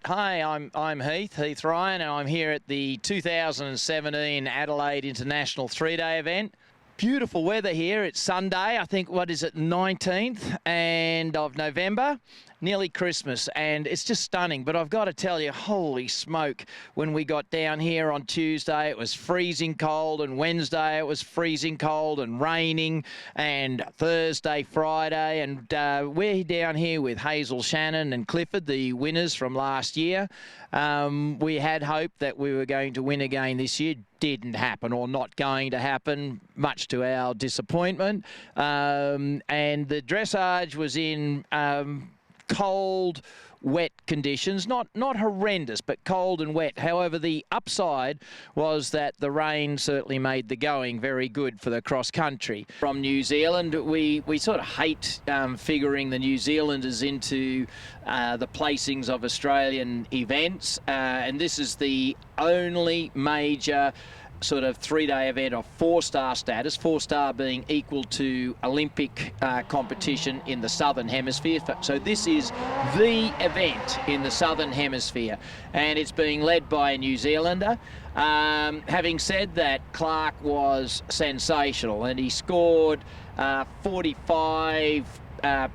Hi, I'm Heath Ryan, and I'm here at the 2017 Adelaide International 3-day event. Beautiful weather here. It's Sunday, I think, 19th of November, nearly Christmas, and it's just stunning. But I've got to tell you, holy smoke, when we got down here on Tuesday, it was freezing cold, and Wednesday it was freezing cold and raining, and Thursday, Friday, and we're down here with Hazel Shannon and Clifford, the winners from last year. We had hope that we were going to win again this year. Didn't happen, or not going to happen, much to our disappointment. And the dressage was in cold, wet conditions, not horrendous, but cold and wet. However, the upside was that the rain certainly made the going very good for the cross country. From New Zealand, we sort of hate figuring the New Zealanders into the placings of Australian events, and this is the only major sort of 3-day event of 4-star status, 4-star being equal to Olympic competition in the Southern Hemisphere. So this is the event in the Southern Hemisphere, and it's being led by a New Zealander. Having said that, Clark was sensational, and he scored 45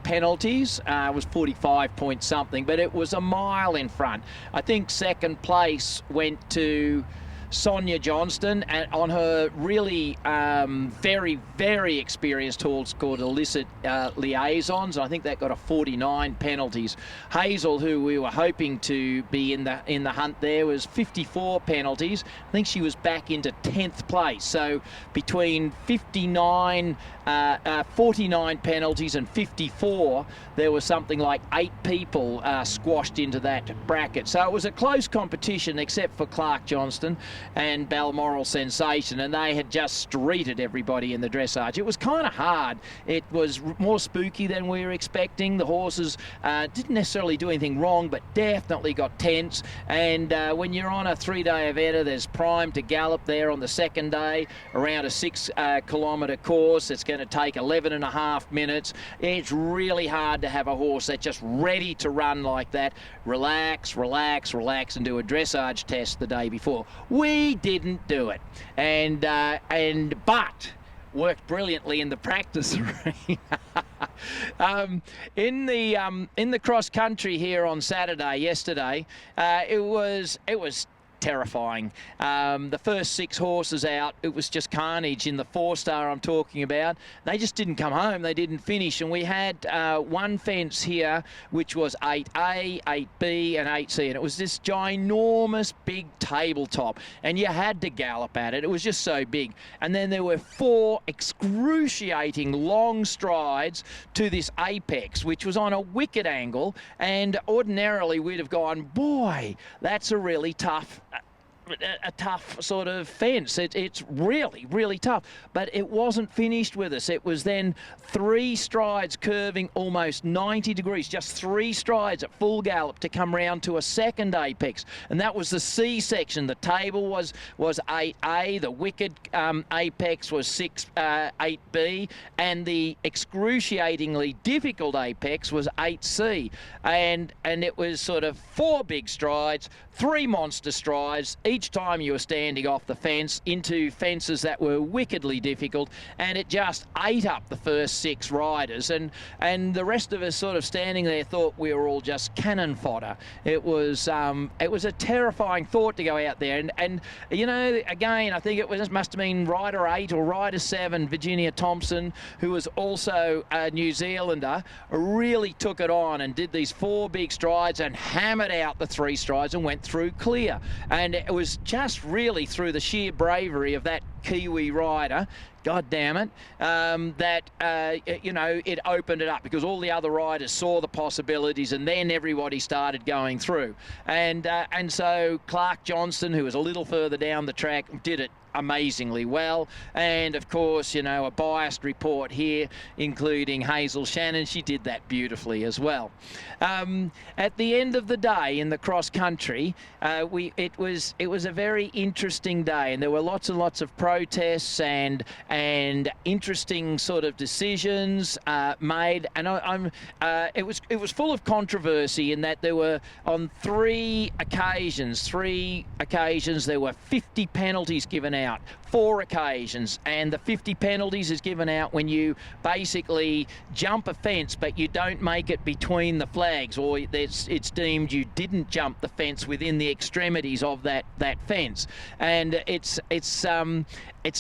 penalties. It was 45 point something, but it was a mile in front. I think second place went to Sonia Johnston, and on her really very, very experienced horse called Illicit Liaisons. I think that got a 49 penalties. Hazel, who we were hoping to be in the hunt there, was 54 penalties. I think she was back into 10th place. So between 49 penalties and 54, there was something like 8 people squashed into that bracket. So it was a close competition, except for Clark Johnston and Balmoral Sensation, and they had just streeted everybody in the dressage. It was kind of hard. It was more spooky than we were expecting. The horses didn't necessarily do anything wrong, but definitely got tense. And when you're on a 3-day event, there's Prime to Gallop there on the second day, around a 6-kilometre course. It's going to take 11.5 minutes. It's really hard to have a horse that's just ready to run like that. Relax, relax, relax, and do a dressage test the day before. We didn't do it, but worked brilliantly in the practice arena. In the cross country here on Saturday, yesterday, it was terrifying. The first 6 horses out, it was just carnage. In the 4-star I'm talking about, they just didn't come home. They didn't finish, and we had one fence here which was 8A, 8B and 8C, and it was this ginormous big tabletop, and you had to gallop at it. It was just so big. And then there were 4 excruciating long strides to this apex, which was on a wicked angle, and ordinarily we'd have gone, boy, that's a really tough sort of fence. It's really, really tough, but it wasn't finished with us. It was then 3 strides curving almost 90 degrees, just 3 strides at full gallop to come round to a second apex, and that was the C section. The table was 8A, the wicked apex was 8B, and the excruciatingly difficult apex was 8C, and it was sort of 4 big strides, 3 monster strides each time you were standing off the fence into fences that were wickedly difficult, and it just ate up the first 6 riders, and the rest of us sort of standing there thought we were all just cannon fodder. It was a terrifying thought to go out there, and you know, again, I think must have been rider 8 or rider 7, Virginia Thompson, who was also a New Zealander, really took it on and did these 4 big strides and hammered out the 3 strides and went through clear. And it was just really through the sheer bravery of that Kiwi rider, God damn it, you know, it opened it up, because all the other riders saw the possibilities, and then everybody started going through. And so Clark Johnston, who was a little further down the track, did it amazingly well. And of course, you know, a biased report here, including Hazel Shannon. She did that beautifully as well. At the end of the day in the cross country, it was a very interesting day, and there were lots and lots of protests and interesting sort of decisions made. And it was full of controversy in that there were on three occasions there were 50 penalties given out. 4 occasions, and the 50 penalties is given out when you basically jump a fence but you don't make it between the flags, or it's deemed you didn't jump the fence within the extremities of that fence. And it's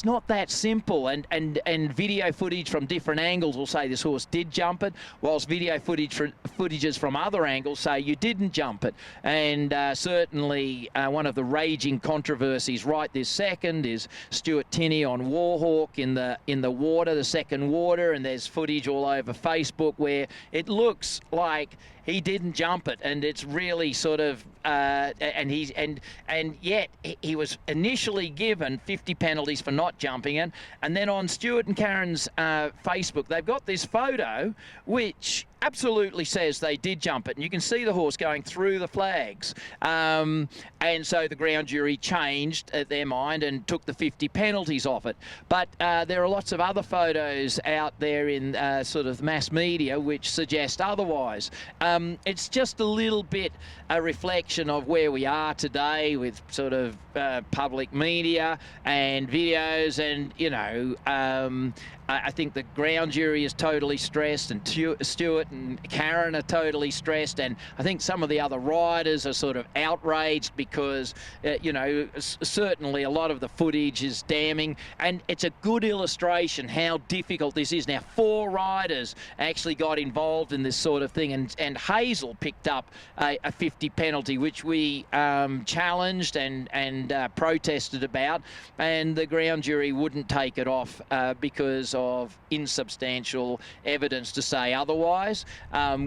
not that simple, and video footage from different angles will say this horse did jump it, whilst video footages from other angles say you didn't jump it. And certainly one of the raging controversies right this second is Stuart Tinney on Warhawk in the water, the second water, and there's footage all over Facebook where it looks like he didn't jump it, and it's really sort of and yet he was initially given 50 penalties for not jumping it. And then on Stuart and Karen's Facebook, they've got this photo which absolutely says they did jump it, and you can see the horse going through the flags. And so the ground jury changed their mind and took the 50 penalties off it. But there are lots of other photos out there in sort of mass media which suggest otherwise. It's just a little bit a reflection of where we are today with sort of public media and videos, and you know, I think the ground jury is totally stressed, and Stuart and Karen are totally stressed, and I think some of the other riders are sort of outraged because, you know, certainly a lot of the footage is damning, and it's a good illustration how difficult this is. Now, 4 riders actually got involved in this sort of thing, and Hazel picked up a 50 penalty, which we challenged and protested about, and the ground jury wouldn't take it off because of insubstantial evidence to say otherwise.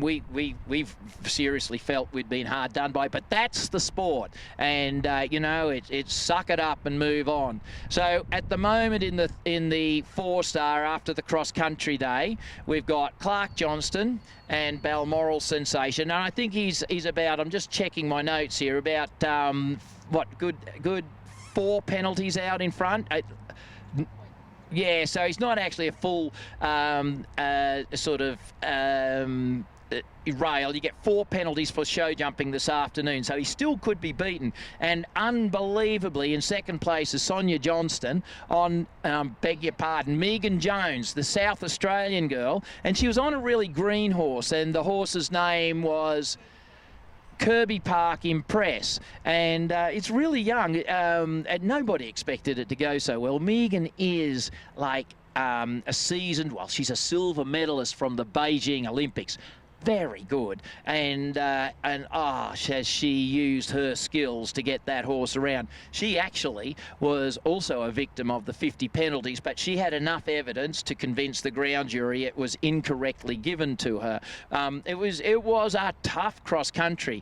We've seriously felt we'd been hard done by, but that's the sport, and you know, it's suck it up and move on. So at the moment in the 4-star after the cross country day, we've got Clark Johnston and Balmoral Sensation, and I think he's about, I'm just checking my notes here, about what, good 4 penalties out in front. Yeah, so he's not actually a full sort of rail. You get 4 penalties for show jumping this afternoon, so he still could be beaten. And unbelievably, in second place is Sonia Johnston on, beg your pardon, Megan Jones, the South Australian girl, and she was on a really green horse, and the horse's name was Kirby Park Impress, and it's really young, and nobody expected it to go so well. Megan is like a seasoned, well, she's a silver medalist from the Beijing Olympics. Very good, and has she used her skills to get that horse around. She actually was also a victim of the 50 penalties, but she had enough evidence to convince the ground jury it was incorrectly given to her. It was a tough cross country.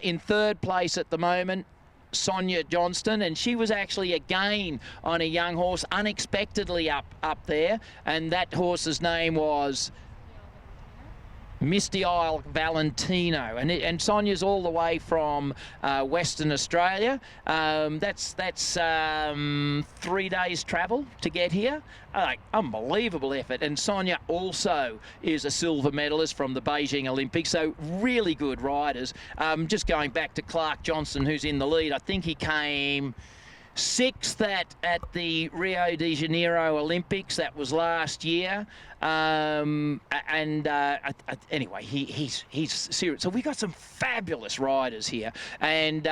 In third place at the moment, Sonia Johnston, and she was actually again on a young horse, unexpectedly up there, and that horse's name was Misty Isle Valentino, and Sonia's all the way from Western Australia. That's 3 days travel to get here. Unbelievable effort. And Sonia also is a silver medalist from the Beijing Olympics, so really good riders. Just going back to Clark Johnston, who's in the lead, I think he came 6th at the Rio de Janeiro Olympics. That was last year. Anyway, he's serious. So we got some fabulous riders here, and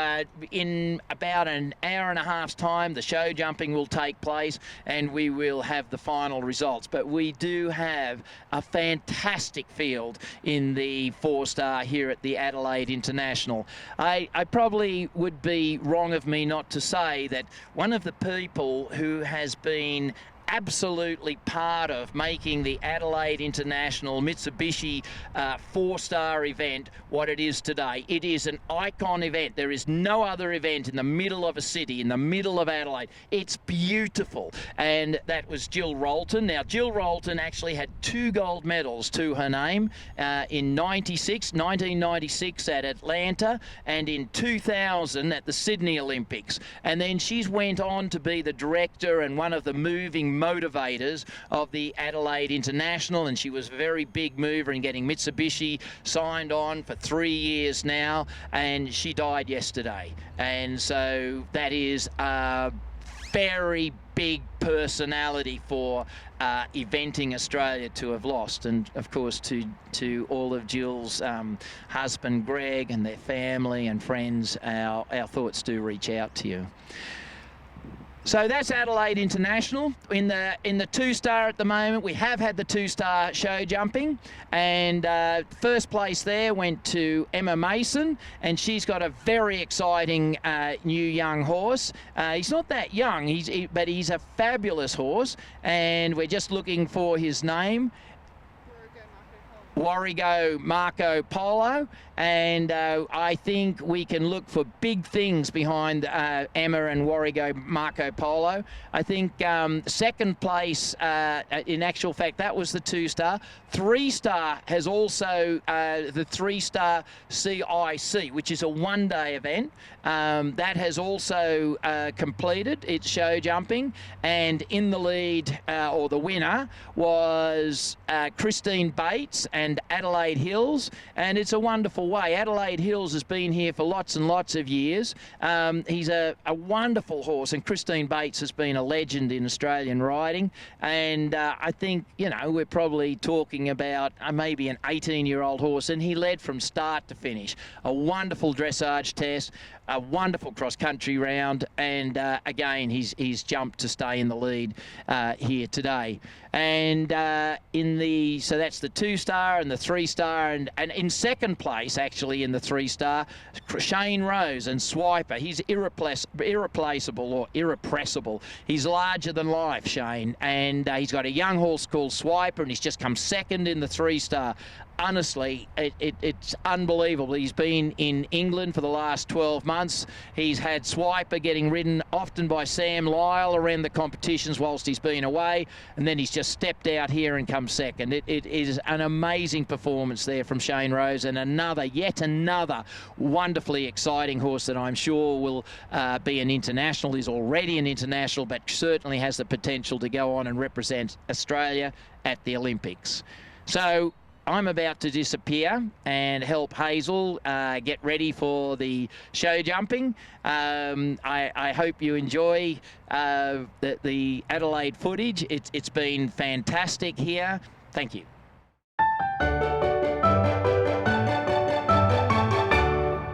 in about an hour and a half's time, the show jumping will take place, and we will have the final results. But we do have a fantastic field in the 4-star here at the Adelaide International. I probably would be wrong of me not to say that one of the people who has been absolutely part of making the Adelaide International Mitsubishi 4-star event what it is today. It is an icon event. There is no other event in the middle of a city, in the middle of Adelaide. It's beautiful. And that was Jill Rolton. Now, Jill Rolton actually had 2 gold medals to her name in 1996 at Atlanta, and in 2000 at the Sydney Olympics. And then she's went on to be the director and one of the moving motivators of the Adelaide International, and she was a very big mover in getting Mitsubishi signed on for 3 years now, and she died yesterday. And so that is a very big personality for eventing Australia to have lost. And of course to all of Jill's husband Greg and their family and friends, our thoughts do reach out to you. So that's Adelaide International. In the 2-star at the moment, we have had the 2-star show jumping, and first place there went to Emma Mason, and she's got a very exciting new young horse. He's not that young, but he's a fabulous horse, and we're just looking for his name. Warrego Marco Polo, and I think we can look for big things behind Emma and Warrego Marco Polo. I think second place, in actual fact, that was the 2-star. 3-star has also the 3-star CIC, which is a 1-day event. That has also completed its show jumping, and in the lead, or the winner, was Christine Bates and Adelaide Hills, and it's a wonderful way. Adelaide Hills has been here for lots and lots of years. He's a wonderful horse, and Christine Bates has been a legend in Australian riding, and I think, you know, we're probably talking about maybe an 18-year-old horse, and he led from start to finish. A wonderful dressage test, a wonderful cross-country round, and again, he's jumped to stay in the lead here today. And so that's the 2-star and the 3-star, and in second place, actually, in the 3-star, Shane Rose and Swiper. He's irreplaceable or irrepressible. He's larger than life, Shane, and he's got a young horse called Swiper, and he's just come second in the 3-star. Honestly, it's unbelievable. He's been in England for the last 12 months. He's had Swiper getting ridden often by Sam Lyle around the competitions whilst he's been away, and then he's just stepped out here and come second. It is an amazing performance there from Shane Rose, and yet another wonderfully exciting horse that I'm sure will be an international. He's already an international, but certainly has the potential to go on and represent Australia at the Olympics. So I'm about to disappear and help Hazel get ready for the show jumping. I hope you enjoy the Adelaide footage. It's been fantastic here. Thank you.